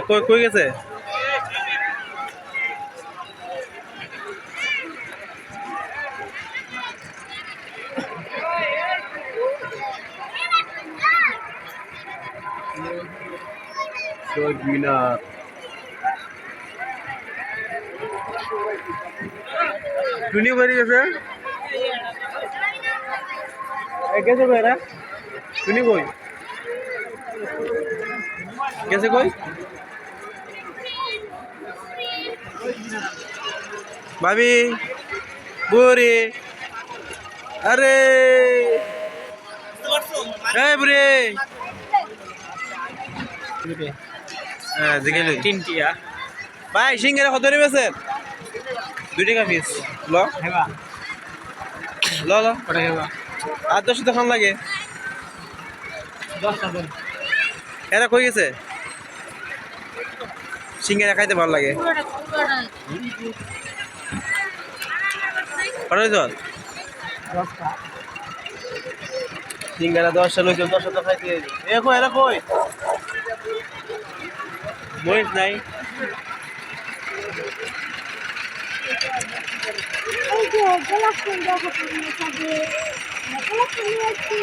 কই কই গেছে? শহীদ মিনার টুনি বেরিয়ে গেছে গেছে কই এরা টুনি কই গেছে কই ভাবি বুড়ি আরে এই বুড়ি হ্যাঁ জিজ্ঞেস তিনটিয়া ভাই সিঙ্গারা কত নেবেছেন 2 টাকা পিস ল ল ল আর 10 টাকা লাগে 10 টাকা এরা কই গেছে সিঙ্গারা খাইতে ভালো লাগে সিঙ্গারা 10 টাকা লইছে 10 টাকা খাইতে এ কই এরা কই মহিষ নাই এই যে গোলাপ ফুল দেখা যাচ্ছে গোলাপ ফুল আছে